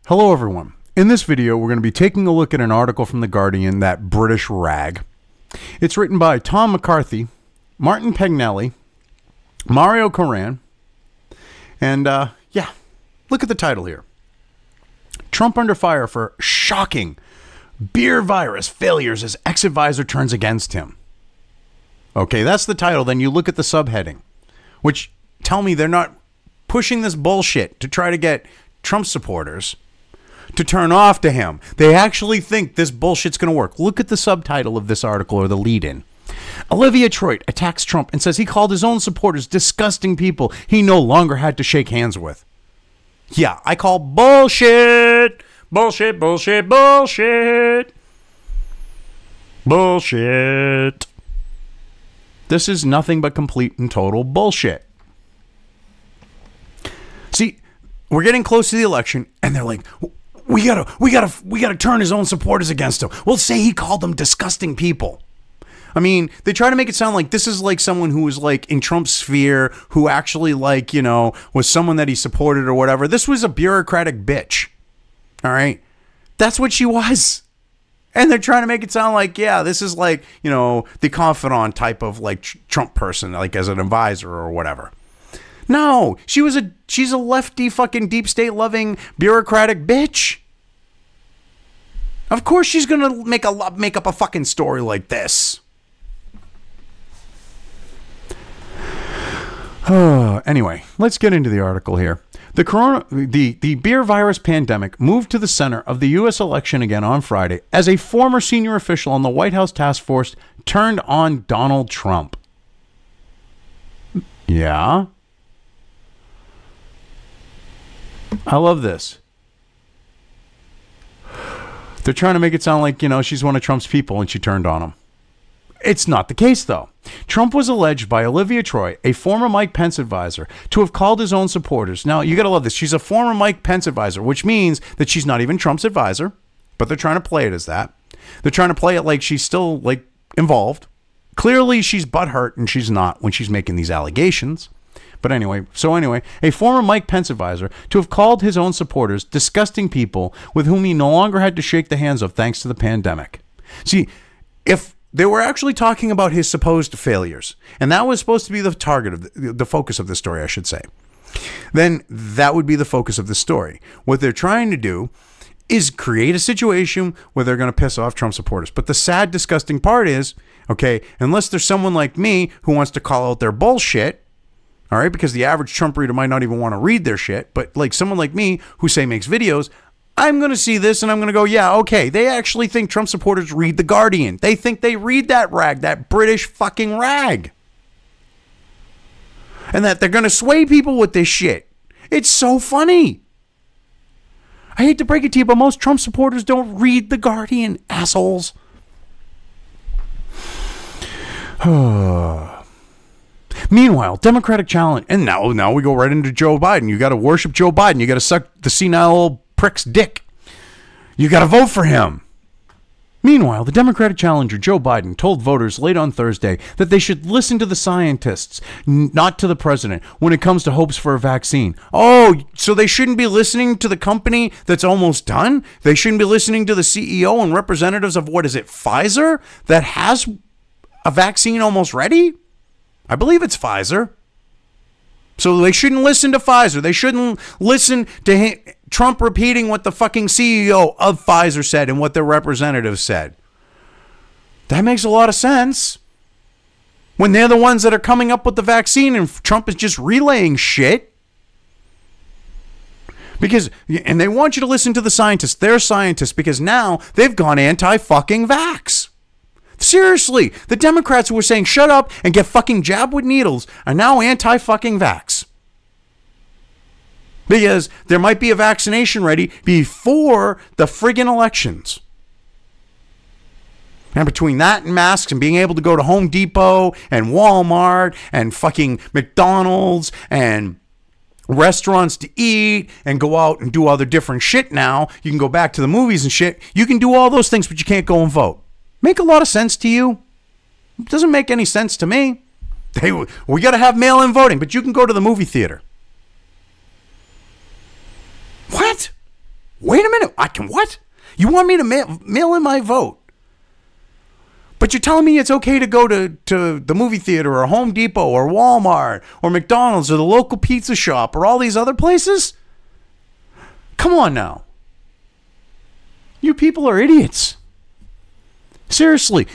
Hello everyone. In this video, we're going to be taking a look at an article from The Guardian, that British rag. It's written by Tom McCarthy, Martin Pegnelli, Mario Coran, and yeah, look at the title here. Trump under fire for shocking beer virus failures as ex-advisor turns against him. Okay, that's the title. Then you look at the subheading, which tell me they're not pushing this bullshit to try to get Trump supporters to turn off to him. They actually think this bullshit's going to work. Look at the subtitle of this article, or the lead-in. Olivia Troit attacks Trump and says he called his own supporters disgusting people he no longer had to shake hands with. Yeah, I call bullshit. Bullshit, bullshit, bullshit. Bullshit. This is nothing but complete and total bullshit. See, we're getting close to the election, and they're like, we gotta turn his own supporters against him. Well, say he called them disgusting people. I mean, they try to make it sound like this is like someone who was like in Trump's sphere, who actually like, you know, was someone that he supported or whatever. This was a bureaucratic bitch. All right. That's what she was. And they're trying to make it sound like, yeah, this is like, you know, the confidant type of like Trump person, like as an advisor or whatever. No, she's a lefty fucking deep state loving bureaucratic bitch. Of course she's going to make up a fucking story like this. Anyway, let's get into the article here. The beer virus pandemic moved to the center of the U.S. election again on Friday as a former senior official on the White House task force turned on Donald Trump. Yeah. I love this. They're trying to make it sound like, you know, she's one of Trump's people and she turned on him. It's not the case, though. Trump was alleged by Olivia Troit, a former Mike Pence advisor, to have called his own supporters. Now, you got to love this. She's a former Mike Pence advisor, which means that she's not even Trump's advisor, but they're trying to play it as that. They're trying to play it like she's still, like, involved. Clearly, she's butthurt, and she's not when she's making these allegations. But anyway, a former Mike Pence advisor to have called his own supporters disgusting people with whom he no longer had to shake the hands of thanks to the pandemic. See, if they were actually talking about his supposed failures, and that was supposed to be the target of the focus of the story, I should say, then that would be the focus of the story. What they're trying to do is create a situation where they're going to piss off Trump supporters. But the sad, disgusting part is, okay, unless there's someone like me who wants to call out their bullshit, all right, because the average Trump reader might not even want to read their shit, but like someone like me who, say, makes videos, I'm going to see this and I'm going to go, yeah, okay, they actually think Trump supporters read The Guardian. They think they read that rag, that British fucking rag. And that they're going to sway people with this shit. It's so funny. I hate to break it to you, but most Trump supporters don't read The Guardian, assholes. Meanwhile, Democratic challenge, and now we go right into Joe Biden. You got to worship Joe Biden. You got to suck the senile old prick's dick. You got to vote for him. Meanwhile, the Democratic challenger Joe Biden told voters late on Thursday that they should listen to the scientists, not to the president, when it comes to hopes for a vaccine. Oh, so they shouldn't be listening to the company that's almost done? They shouldn't be listening to the CEO and representatives of, what is it, Pfizer, that has a vaccine almost ready? I believe it's Pfizer. So they shouldn't listen to Pfizer. They shouldn't listen to Trump repeating what the fucking CEO of Pfizer said and what their representatives said. That makes a lot of sense. When they're the ones that are coming up with the vaccine and Trump is just relaying shit. And they want you to listen to the scientists. They're scientists because now they've gone anti-fucking vax. Seriously, the Democrats who were saying shut up and get fucking jabbed with needles are now anti-fucking vax. Because there might be a vaccination ready before the friggin' elections. And between that and masks and being able to go to Home Depot and Walmart and fucking McDonald's and restaurants to eat and go out and do other different shit now, you can go back to the movies and shit. You can do all those things, but you can't go and vote. Make a lot of sense to you? It doesn't make any sense to me. We got to have mail-in voting, but you can go to the movie theater. What? Wait a minute. I can what? You want me to mail in my vote? But you're telling me it's okay to go to the movie theater or Home Depot or Walmart or McDonald's or the local pizza shop or all these other places? Come on now. You people are idiots. Seriously.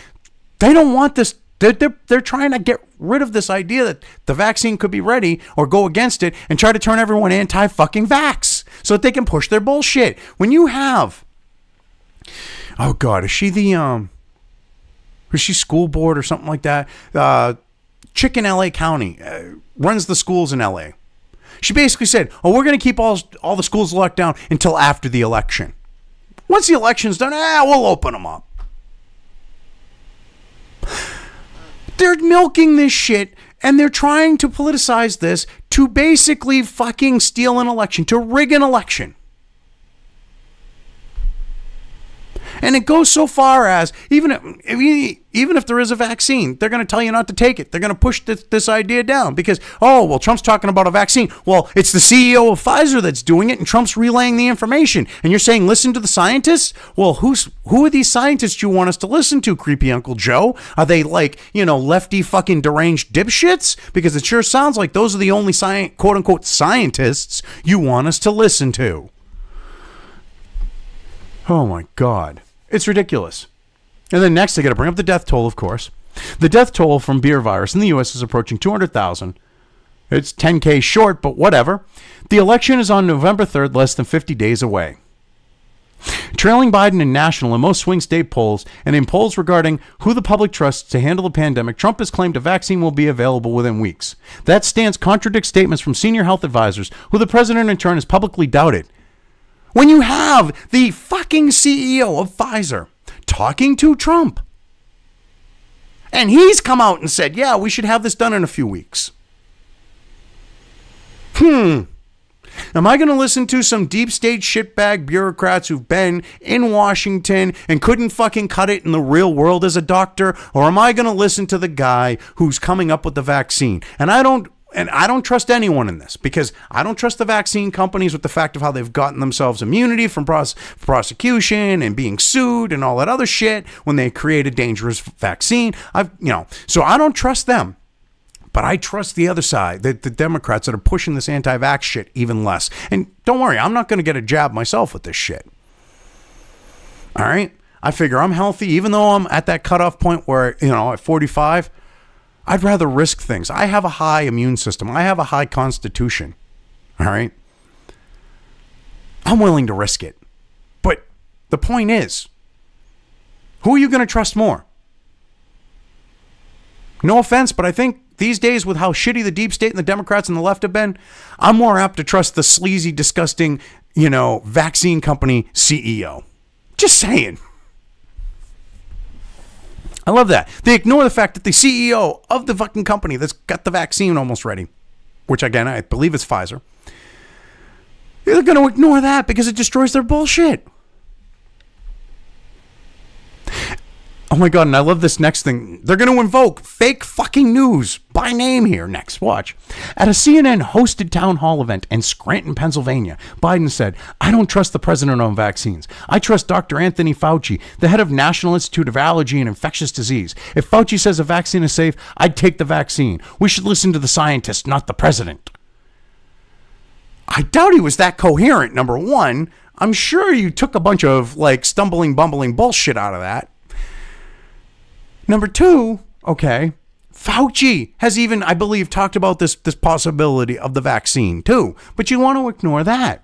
They don't want this. They're trying to get rid of this idea that the vaccine could be ready or go against it and try to turn everyone anti-fucking vax so that they can push their bullshit. When you have, oh God, is she school board or something like that? Chick in LA County runs the schools in LA. She basically said, oh, we're going to keep all the schools locked down until after the election. Once the election's done, we'll open them up. They're milking this shit, and they're trying to politicize this to basically fucking steal an election, to rig an election. And it goes so far as, even if there is a vaccine, they're going to tell you not to take it. They're going to push this idea down because, oh, well, Trump's talking about a vaccine. Well, it's the CEO of Pfizer that's doing it, and Trump's relaying the information. And you're saying, listen to the scientists? Well, who are these scientists you want us to listen to, creepy Uncle Joe? Are they like, lefty fucking deranged dipshits? Because it sure sounds like those are the only quote-unquote scientists you want us to listen to. Oh, my God. It's ridiculous. And then next, they got to bring up the death toll, of course. The death toll from beer virus in the U.S. is approaching 200,000. It's 10K short, but whatever. The election is on November 3rd, less than 50 days away. Trailing Biden in national and most swing state polls, and in polls regarding who the public trusts to handle the pandemic, Trump has claimed a vaccine will be available within weeks. That stance contradicts statements from senior health advisors, who the president in turn has publicly doubted. When you have the fucking CEO of Pfizer talking to Trump, and he's come out and said, yeah, we should have this done in a few weeks. Am I going to listen to some deep state shitbag bureaucrats who've been in Washington and couldn't fucking cut it in the real world as a doctor? Or am I going to listen to the guy who's coming up with the vaccine? And I don't trust anyone in this, because I don't trust the vaccine companies with the fact of how they've gotten themselves immunity from prosecution and being sued and all that other shit when they create a dangerous vaccine. So I don't trust them. But I trust the other side, the Democrats that are pushing this anti-vax shit even less. And don't worry, I'm not going to get a jab myself with this shit. All right? I figure I'm healthy, even though I'm at that cutoff point where, at 45, I'd rather risk things. I have a high immune system. I have a high constitution. All right? I'm willing to risk it. But the point is, who are you going to trust more? No offense, but I think these days, with how shitty the deep state and the Democrats and the left have been, I'm more apt to trust the sleazy, disgusting, vaccine company CEO. Just saying. I love that. They ignore the fact that the CEO of the fucking company that's got the vaccine almost ready, which again, I believe is Pfizer, they're going to ignore that because it destroys their bullshit. Oh my God, and I love this next thing. They're going to invoke fake fucking news by name here next. Watch. At a CNN-hosted town hall event in Scranton, Pennsylvania, Biden said, I don't trust the president on vaccines. I trust Dr. Anthony Fauci, the head of National Institute of Allergy and Infectious Disease. If Fauci says a vaccine is safe, I'd take the vaccine. We should listen to the scientists, not the president. I doubt he was that coherent, number one. I'm sure you took a bunch of, stumbling, bumbling bullshit out of that. Number two, okay, Fauci has even, I believe, talked about this possibility of the vaccine too, but you want to ignore that.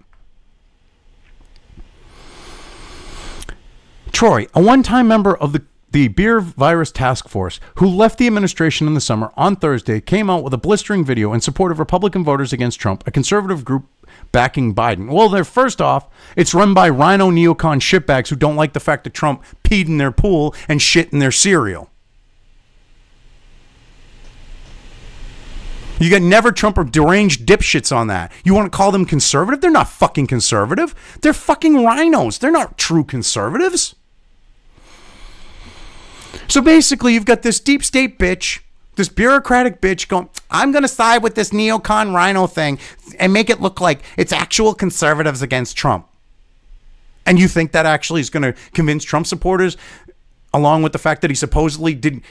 Troy, a one-time member of the beer virus task force who left the administration in the summer, on Thursday came out with a blistering video in support of Republican voters against Trump, a conservative group backing Biden. Well, first off, it's run by rhino neocon shitbags who don't like the fact that Trump peed in their pool and shit in their cereal. You got never Trump or deranged dipshits on that. You want to call them conservative? They're not fucking conservative. They're fucking rhinos. They're not true conservatives. So basically, you've got this deep state bitch, this bureaucratic bitch going, I'm going to side with this neocon rhino thing and make it look like it's actual conservatives against Trump. And you think that actually is going to convince Trump supporters, along with the fact that he supposedly did,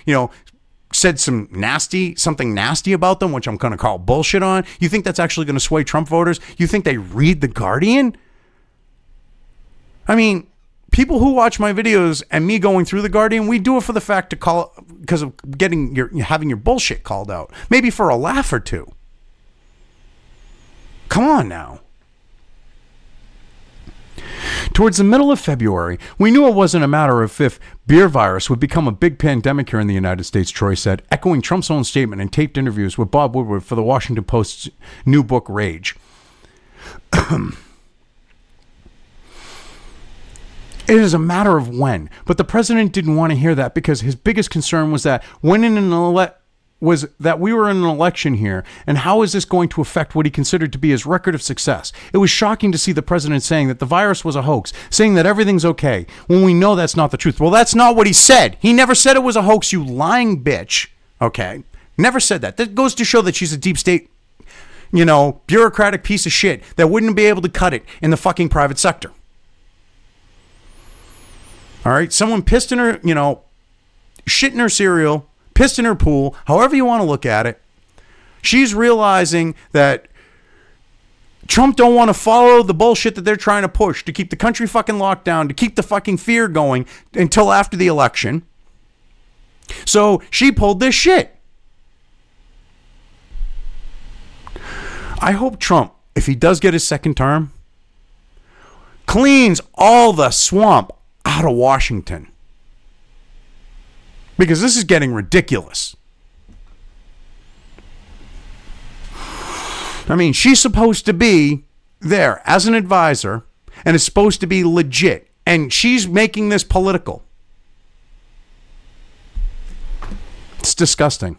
said something nasty about them, which I'm going to call bullshit on. You think that's actually going to sway Trump voters? You think they read The Guardian? I mean, people who watch my videos and me going through The Guardian, we do it for the fact because of having your bullshit called out. Maybe for a laugh or two. Come on now. Towards the middle of February, we knew it wasn't a matter of if beer virus would become a big pandemic here in the United States, Troy said, echoing Trump's own statement in taped interviews with Bob Woodward for the Washington Post's new book, Rage. It is a matter of when, but the president didn't want to hear that because his biggest concern was that we were in an election here, and how is this going to affect what he considered to be his record of success? It was shocking to see the president saying that the virus was a hoax, saying that everything's okay, when we know that's not the truth. Well, that's not what he said. He never said it was a hoax, you lying bitch. Okay? Never said that. That goes to show that she's a deep state, bureaucratic piece of shit that wouldn't be able to cut it in the fucking private sector. All right? Someone pissed in her, shit in her cereal, pissed in her pool, however you want to look at it. She's realizing that Trump don't want to follow the bullshit that they're trying to push to keep the country fucking locked down, to keep the fucking fear going until after the election. So she pulled this shit. I hope Trump, if he does get his second term, cleans all the swamp out of Washington. Because this is getting ridiculous. I mean, she's supposed to be there as an advisor and is supposed to be legit. And she's making this political. It's disgusting.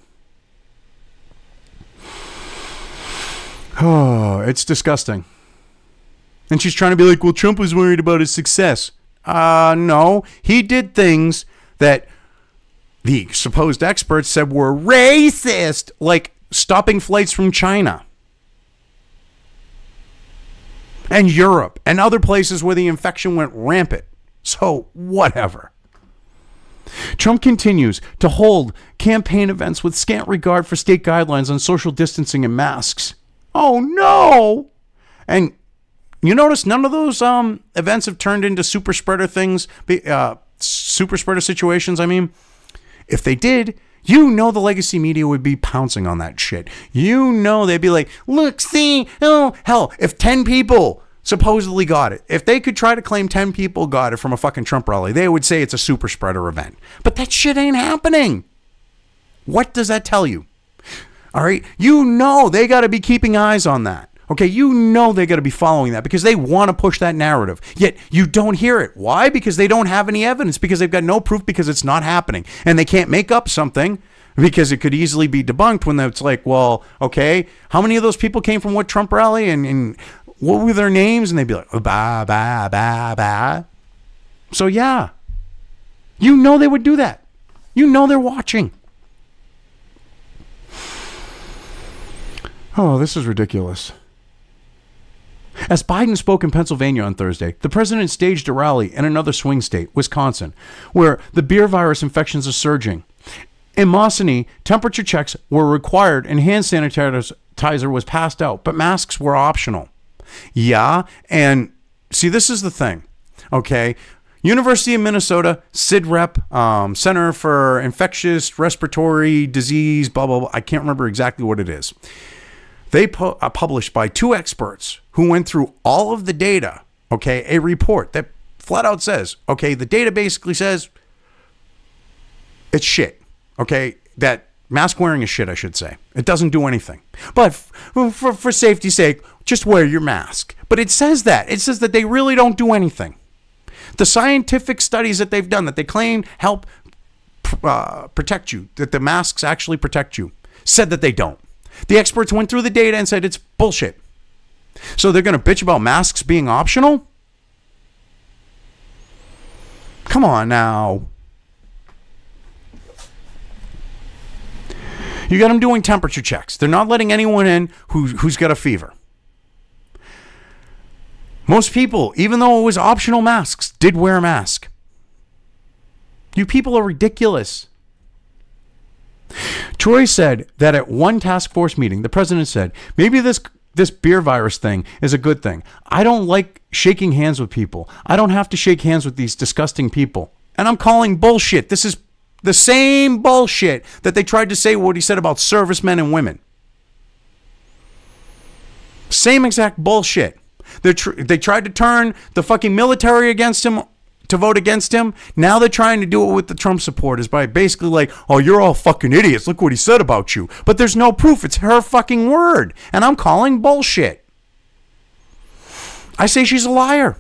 Oh, it's disgusting. And she's trying to be like, well, Trump was worried about his success. No, he did things that the supposed experts said were racist, like stopping flights from China and Europe and other places where the infection went rampant. So whatever. Trump continues to hold campaign events with scant regard for state guidelines on social distancing and masks. Oh no. And you notice none of those events have turned into super spreader things, super spreader situations. I mean, if they did, the legacy media would be pouncing on that shit. They'd be like, look, see, oh, hell, if 10 people supposedly got it, if they could try to claim 10 people got it from a fucking Trump rally, they would say it's a super spreader event. But that shit ain't happening. What does that tell you? All right, they got to be keeping eyes on that. Okay, they got to be following that because they want to push that narrative. Yet you don't hear it. Why? Because they don't have any evidence, because they've got no proof, because it's not happening. And they can't make up something because it could easily be debunked when it's like, well, okay, how many of those people came from what Trump rally and what were their names? And they'd be like, bah, bah, bah, bah. So yeah, they would do that. They're watching. Oh, this is ridiculous. As Biden spoke in Pennsylvania on Thursday, the president staged a rally in another swing state, Wisconsin, where the beer virus infections are surging. In Mosinee, temperature checks were required and hand sanitizer was passed out, but masks were optional. Yeah, and see, this is the thing, okay? University of Minnesota, CIDREP, Center for Infectious Respiratory Disease, blah, blah, blah. I can't remember exactly what it is. They published by two experts who went through all of the data, okay, a report that flat out says, okay, the data basically says it's shit, okay, that mask wearing is shit, I should say. It doesn't do anything. But for safety's sake, just wear your mask. But it says that. It says that they really don't do anything. The scientific studies that they've done, that they claim help protect you, that the masks actually protect you, said that they don't. The experts went through the data and said it's bullshit. So they're going to bitch about masks being optional? Come on now. You got them doing temperature checks. They're not letting anyone in who's got a fever. Most people, even though it was optional masks, did wear a mask. You people are ridiculous. Troy said that at one task force meeting, the president said, maybe this beer virus thing is a good thing. I don't like shaking hands with people. I don't have to shake hands with these disgusting people. And I'm calling bullshit. This is the same bullshit that they tried to say what he said about servicemen and women. Same exact bullshit. They tried to turn the fucking military against him, to vote against him. Now they're trying to do it with the Trump supporters by basically like, oh, you're all fucking idiots. Look what he said about you. But there's no proof. It's her fucking word. And I'm calling bullshit. I say she's a liar.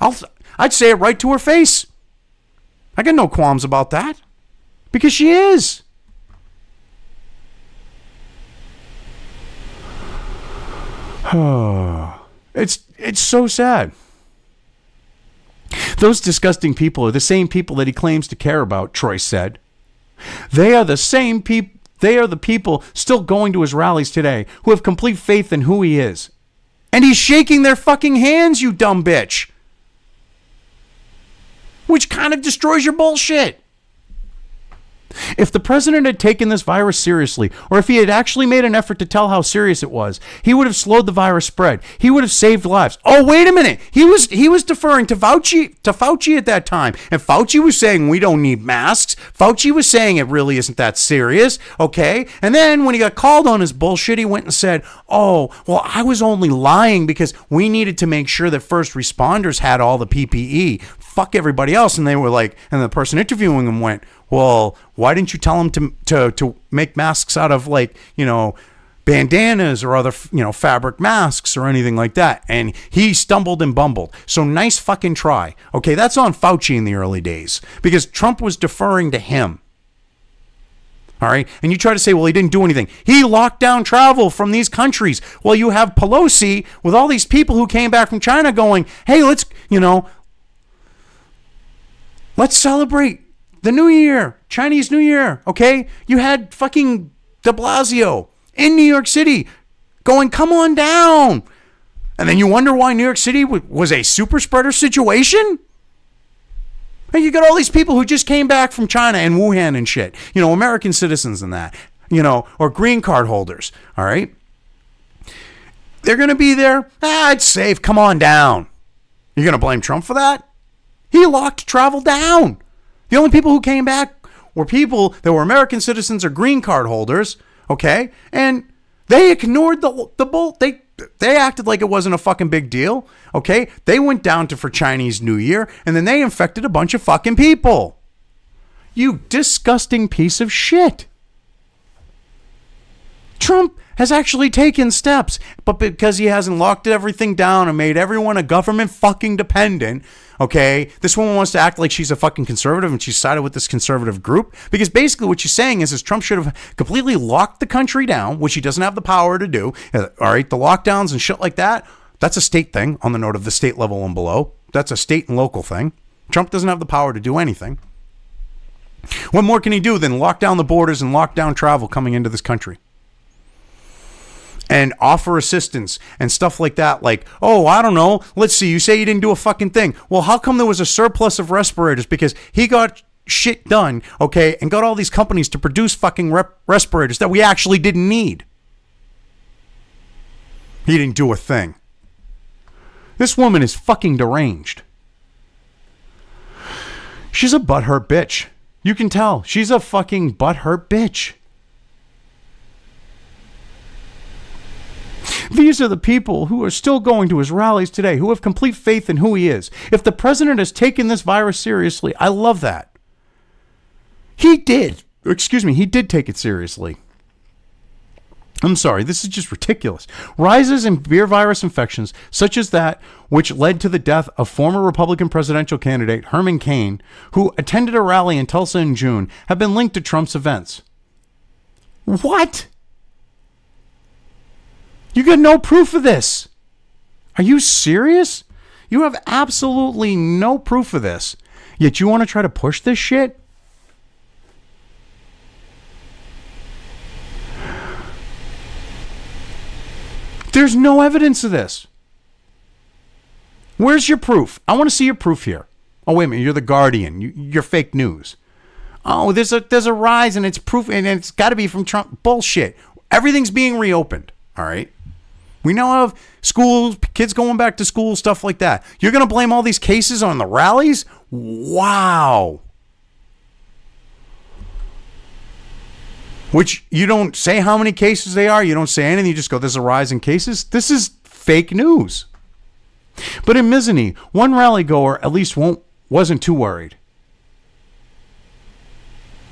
I'd say it right to her face. I got no qualms about that. Because she is. It's so sad. Those disgusting people are the same people that he claims to care about, Troy said. They are the same people. They are the people still going to his rallies today who have complete faith in who he is. And he's shaking their fucking hands, you dumb bitch. Which kind of destroys your bullshit. If the president had taken this virus seriously, or if he had actually made an effort to tell how serious it was, he would have slowed the virus spread. He would have saved lives. Oh, wait a minute. He was deferring to Fauci at that time. And Fauci was saying we don't need masks. Fauci was saying it really isn't that serious. Okay. And then when he got called on his bullshit, he went and said, oh, well, I was only lying because we needed to make sure that first responders had all the PPE. Fuck everybody else. And they were like, and the person interviewing him went, well, why didn't you tell him to make masks out of, like, you know, bandanas or other, you know, fabric masks or anything like that? And he stumbled and bumbled. So nice fucking try. Okay, that's on Fauci in the early days because Trump was deferring to him. All right. And you try to say, well, he didn't do anything. He locked down travel from these countries. Well, you have Pelosi with all these people who came back from China going, hey, let's celebrate the New Year, Chinese New Year, okay? You had fucking de Blasio in New York City going, come on down. And then you wonder why New York City was a super spreader situation? And you got all these people who just came back from China and Wuhan and shit. You know, American citizens and that, you know, or green card holders, all right? They're going to be there. It's safe. Come on down. You're going to blame Trump for that? He locked travel down. The only people who came back were people that were American citizens or green card holders, okay? And they ignored the bull. They acted like it wasn't a fucking big deal, okay? They went down for Chinese New Year, and then they infected a bunch of fucking people. You disgusting piece of shit. Trump has actually taken steps, but because he hasn't locked everything down and made everyone a government fucking dependent, okay, this woman wants to act like she's a fucking conservative and she's sided with this conservative group because basically what she's saying is Trump should have completely locked the country down, which he doesn't have the power to do. All right, the lockdowns and shit like that, that's a state thing on the note of the state level and below. That's a state and local thing. Trump doesn't have the power to do anything. What more can he do than lock down the borders and lock down travel coming into this country? And offer assistance and stuff like that. Like, oh, I don't know. Let's see. You say you didn't do a fucking thing. Well, how come there was a surplus of respirators? Because he got shit done, okay, and got all these companies to produce fucking respirators that we actually didn't need. He didn't do a thing. This woman is fucking deranged. She's a butthurt bitch. You can tell. She's a fucking butthurt bitch. These are the people who are still going to his rallies today, who have complete faith in who he is. If the president has taken this virus seriously, I love that. He did. Excuse me, he did take it seriously. I'm sorry, this is just ridiculous. Rises in beer virus infections, such as that which led to the death of former Republican presidential candidate Herman Cain, who attended a rally in Tulsa in June, have been linked to Trump's events. What? You got no proof of this. Are you serious? You have absolutely no proof of this. Yet you want to try to push this shit? There's no evidence of this. Where's your proof? I want to see your proof here. Oh, wait a minute. You're the Guardian. You're fake news. Oh, there's a rise and it's proof and it's got to be from Trump. Bullshit. Everything's being reopened. All right. We now have schools, kids going back to school, stuff like that. You're going to blame all these cases on the rallies? Wow. Which you don't say how many cases they are. You don't say anything. You just go, there's a rise in cases. This is fake news. But in Mizzenny, one rally goer at least wasn't too worried.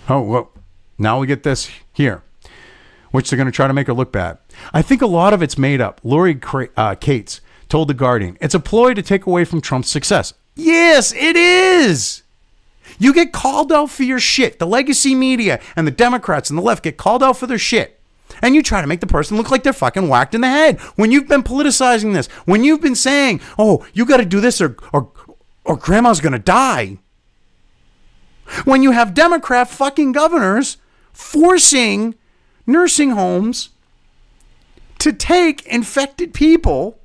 Oh, well, now we get this here, which they're going to try to make her look bad. I think a lot of it's made up. Lori Cates told The Guardian, it's a ploy to take away from Trump's success. Yes, it is. You get called out for your shit. The legacy media and the Democrats and the left get called out for their shit. And you try to make the person look like they're fucking whacked in the head. When you've been politicizing this, when you've been saying, oh, you got to do this or grandma's going to die. When you have Democrat fucking governors forcing nursing homes to take infected people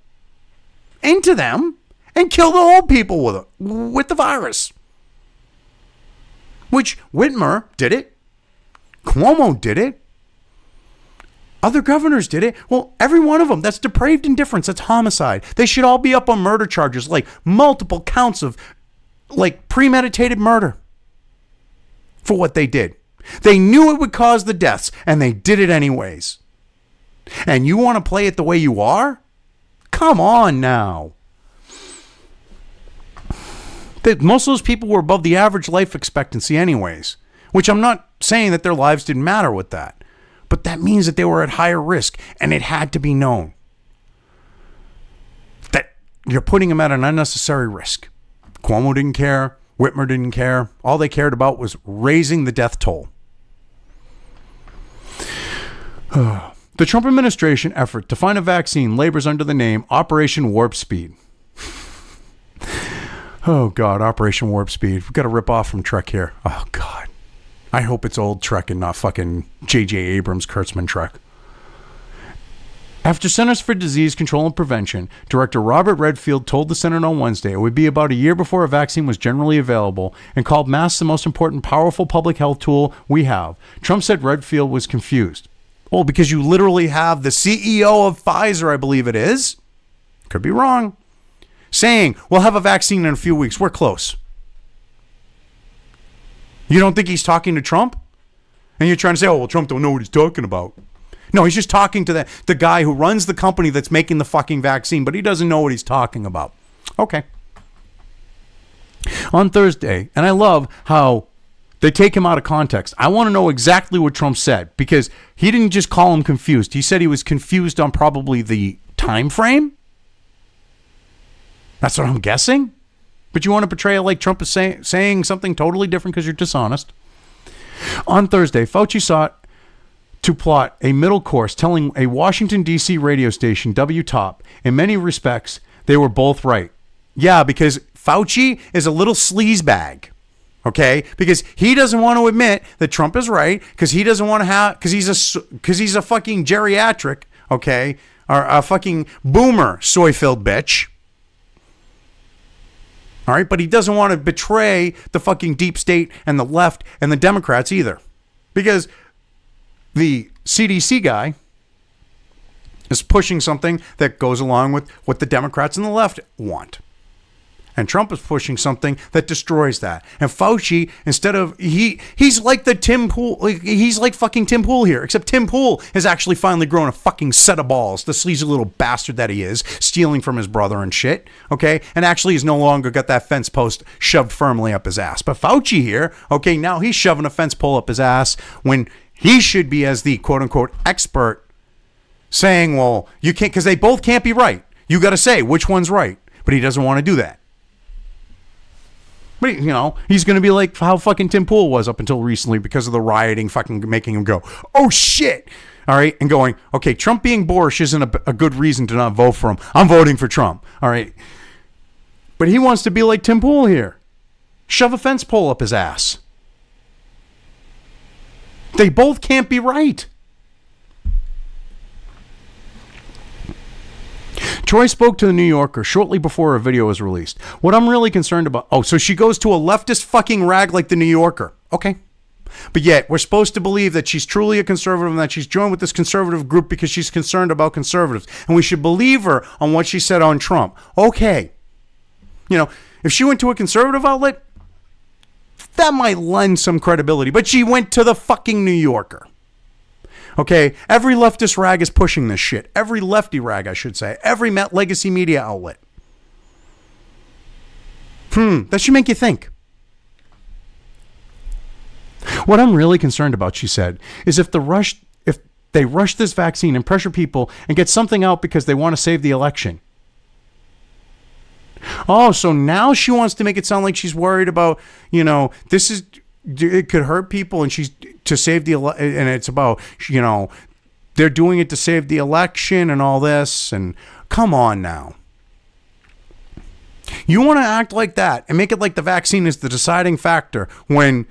into them and kill the old people with the virus. Which Whitmer did it. Cuomo did it. Other governors did it. Well, every one of them. That's depraved indifference. That's homicide. They should all be up on murder charges, like multiple counts of like premeditated murder for what they did. They knew it would cause the deaths, and they did it anyways. And you want to play it the way you are? Come on now. Most of those people were above the average life expectancy anyways, which I'm not saying that their lives didn't matter with that. But that means that they were at higher risk, and it had to be known that you're putting them at an unnecessary risk. Cuomo didn't care. Whitmer didn't care. All they cared about was raising the death toll. The Trump administration effort to find a vaccine labors under the name Operation Warp Speed. Oh, God, Operation Warp Speed. We've got to rip off from Trek here. Oh, God. I hope it's old Trek and not fucking J.J. Abrams Kurtzman Trek. After Centers for Disease Control and Prevention, Director Robert Redfield told the Senate on Wednesday it would be about a year before a vaccine was generally available and called masks the most important, powerful public health tool we have. Trump said Redfield was confused. Well, because you literally have the CEO of Pfizer, I believe it is, could be wrong, saying, we'll have a vaccine in a few weeks. We're close. You don't think he's talking to Trump? And you're trying to say, oh, well, Trump don't know what he's talking about. No, he's just talking to the guy who runs the company that's making the fucking vaccine, but he doesn't know what he's talking about. Okay. On Thursday, and I love how they take him out of context. I want to know exactly what Trump said, because he didn't just call him confused. He said he was confused on probably the time frame. That's what I'm guessing. But you want to portray it like Trump is saying something totally different because you're dishonest. On Thursday, Fauci sought to plot a middle course, telling a Washington, D.C. radio station, WTOP, in many respects, they were both right. Yeah, because Fauci is a little sleazebag, okay? Because he doesn't want to admit that Trump is right, because he doesn't want to have, because he's a fucking geriatric, okay? Or a fucking boomer soy-filled bitch. All right, but he doesn't want to betray the fucking deep state and the left and the Democrats either. Because the CDC guy is pushing something that goes along with what the Democrats and the left want. And Trump is pushing something that destroys that. And Fauci, instead of, he's like the Tim Pool, he's like fucking Tim Pool here, except Tim Pool has actually finally grown a fucking set of balls, the sleazy little bastard that he is, stealing from his brother and shit, okay? And actually he's no longer got that fence post shoved firmly up his ass. But Fauci here, okay, now he's shoving a fence pole up his ass when he should be, as the quote-unquote expert, saying, well, you can't, because they both can't be right. You got to say which one's right. But he doesn't want to do that. But, you know, he's going to be like how fucking Tim Pool was up until recently because of the rioting fucking making him go, oh, shit. All right. And going, okay, Trump being boorish isn't a good reason to not vote for him. I'm voting for Trump. All right. But he wants to be like Tim Pool here. Shove a fence pole up his ass. They both can't be right. Troy spoke to the New Yorker shortly before her video was released. What I'm really concerned about... Oh, so she goes to a leftist fucking rag like the New Yorker. Okay. But yet, we're supposed to believe that she's truly a conservative and that she's joined with this conservative group because she's concerned about conservatives. And we should believe her on what she said on Trump. Okay. You know, if she went to a conservative outlet, that might lend some credibility. But she went to the fucking New Yorker. Okay, every leftist rag is pushing this shit. Every lefty rag, I should say. Every legacy media outlet. That should make you think. What I'm really concerned about, she said, is if they rush this vaccine and pressure people and get something out because they want to save the election. Oh, so now she wants to make it sound like she's worried about, you know, it could hurt people and she's to save the and it's about, you know, they're doing it to save the election and all this. And come on now. You want to act like that and make it like the vaccine is the deciding factor when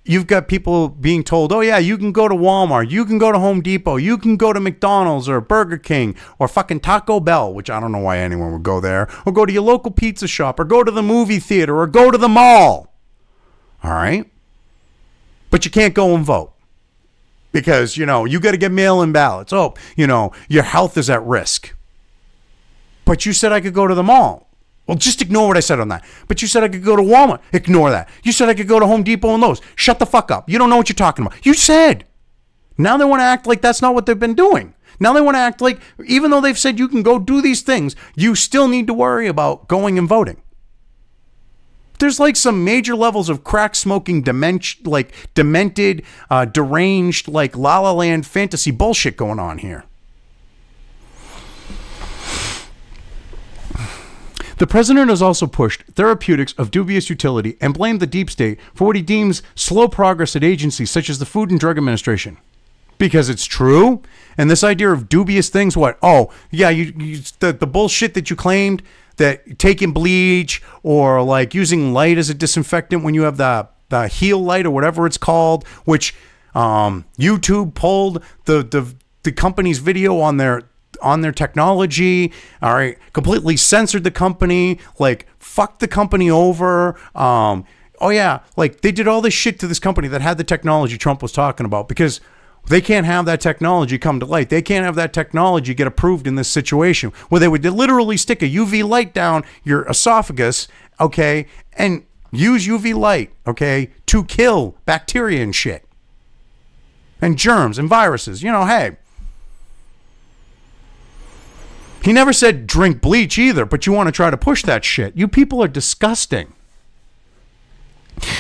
you've got people being told, oh yeah, you can go to Walmart, you can go to Home Depot, you can go to McDonald's or Burger King or fucking Taco Bell, which I don't know why anyone would go there, or go to your local pizza shop or go to the movie theater or go to the mall. All right? But you can't go and vote because, you know, you got to get mail-in ballots. Oh, you know, your health is at risk. But you said I could go to the mall. Well, just ignore what I said on that. But you said I could go to Walmart. Ignore that. You said I could go to Home Depot and Lowe's. Shut the fuck up. You don't know what you're talking about. You said. Now they want to act like that's not what they've been doing. Now they want to act like, even though they've said you can go do these things, you still need to worry about going and voting. There's like some major levels of crack smoking, demented, deranged, like La La Land fantasy bullshit going on here. The president has also pushed therapeutics of dubious utility and blamed the deep state for what he deems slow progress at agencies such as the Food and Drug Administration. Because it's true. And this idea of dubious things, what? Oh, yeah, the bullshit that you claimed, that taking bleach or like using light as a disinfectant when you have the heel light or whatever it's called, which YouTube pulled the company's video on their technology, all right, completely censored the company, like fucked the company over. Oh yeah, like they did all this shit to this company that had the technology Trump was talking about because they can't have that technology come to light. They can't have that technology get approved in this situation where they would literally stick a UV light down your esophagus, okay, and use UV light, okay, to kill bacteria and shit and germs and viruses. You know, hey. He never said drink bleach either, but you want to try to push that shit. You people are disgusting.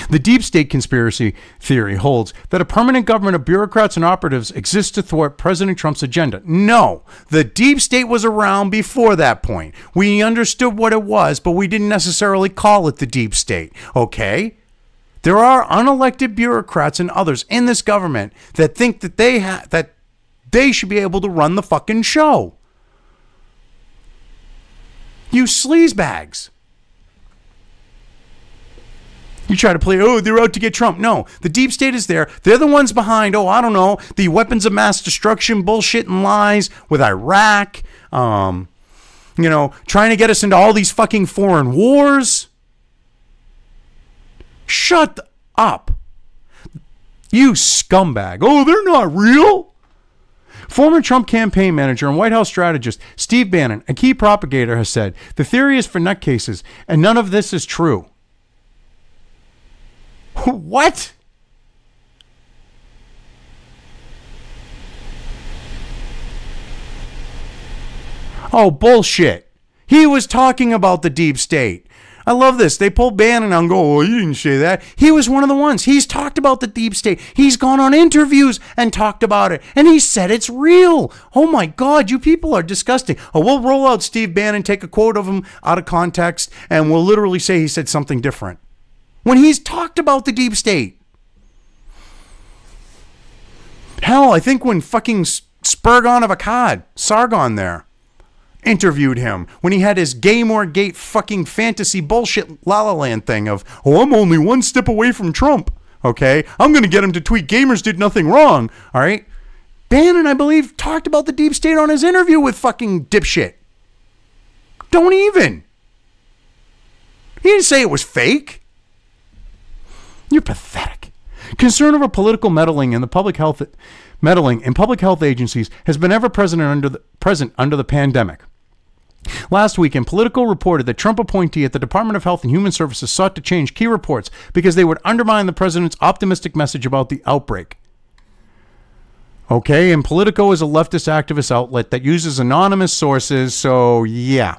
The deep state conspiracy theory holds that a permanent government of bureaucrats and operatives exists to thwart President Trump's agenda. No, the deep state was around before that point. We understood what it was, but we didn't necessarily call it the deep state, okay? There are unelected bureaucrats and others in this government that think that they should be able to run the fucking show. You sleazebags. You try to play, oh, they're out to get Trump. No, the deep state is there. They're the ones behind, oh, I don't know, the weapons of mass destruction bullshit and lies with Iraq, you know, trying to get us into all these fucking foreign wars. Shut up. You scumbag. Oh, they're not real. Former Trump campaign manager and White House strategist Steve Bannon, a key propagator, has said, the theory is for nutcases, and none of this is true. What? Oh, bullshit. He was talking about the deep state. I love this. They pull Bannon and go, oh, you didn't say that. He was one of the ones. He's talked about the deep state. He's gone on interviews and talked about it. And he said it's real. Oh, my God. You people are disgusting. Oh, we'll roll out Steve Bannon, take a quote of him out of context, and we'll literally say he said something different. When he's talked about the deep state. Hell, I think when fucking Spurgon of Akkad, Sargon there, interviewed him when he had his Gaymore Gate fucking fantasy bullshit La La Land thing of, oh, I'm only one step away from Trump. Okay, I'm going to get him to tweet gamers did nothing wrong. All right. Bannon, I believe, talked about the deep state on his interview with fucking dipshit. Don't even. He didn't say it was fake. You're pathetic. Concern over political meddling in public health agencies has been ever present under the pandemic. Last weekend, Politico reported that Trump appointee at the Department of Health and Human Services sought to change key reports because they would undermine the president's optimistic message about the outbreak. Okay, and Politico is a leftist activist outlet that uses anonymous sources, so yeah.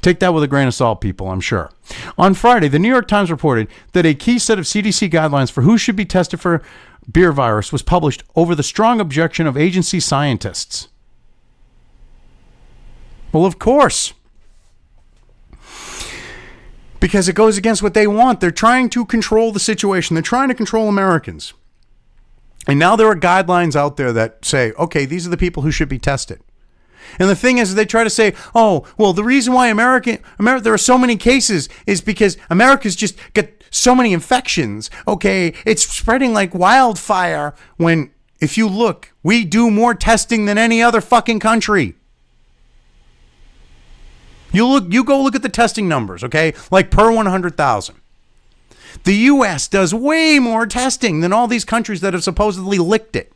Take that with a grain of salt, people, I'm sure. On Friday, the New York Times reported that a key set of CDC guidelines for who should be tested for beer virus was published over the strong objection of agency scientists. Well, of course. Because it goes against what they want. They're trying to control the situation. They're trying to control Americans. And now there are guidelines out there that say, okay, these are the people who should be tested. And the thing is, they try to say, oh, well, the reason why America, there are so many cases is because America's just got so many infections. Okay, it's spreading like wildfire when, if you look, we do more testing than any other fucking country. You go look at the testing numbers, okay? Like per 100,000. The U.S. does way more testing than all these countries that have supposedly licked it.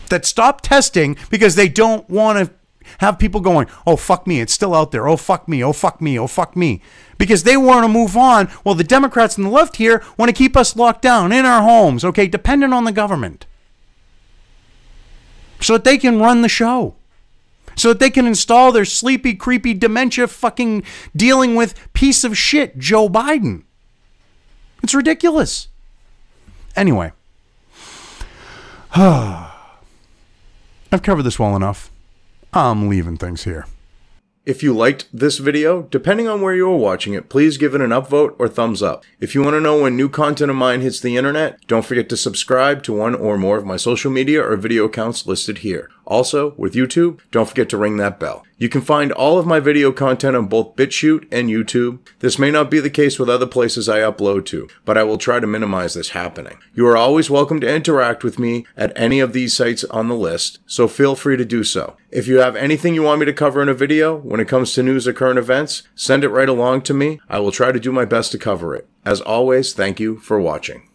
That stop testing because they don't want to have people going, oh, fuck me, it's still out there. Oh, fuck me, oh, fuck me, oh, fuck me. Because they want to move on. Well, the Democrats on the left here want to keep us locked down in our homes, okay, dependent on the government. So that they can run the show. So that they can install their sleepy, creepy, dementia fucking dealing with piece of shit, Joe Biden. It's ridiculous. Anyway. I've covered this well enough. I'm leaving things here. If you liked this video, depending on where you are watching it, please give it an upvote or thumbs up. If you want to know when new content of mine hits the internet, don't forget to subscribe to one or more of my social media or video accounts listed here. Also, with YouTube, don't forget to ring that bell. You can find all of my video content on both BitChute and YouTube. This may not be the case with other places I upload to, but I will try to minimize this happening. You are always welcome to interact with me at any of these sites on the list, so feel free to do so. If you have anything you want me to cover in a video, when it comes to news or current events, send it right along to me. I will try to do my best to cover it. As always, thank you for watching.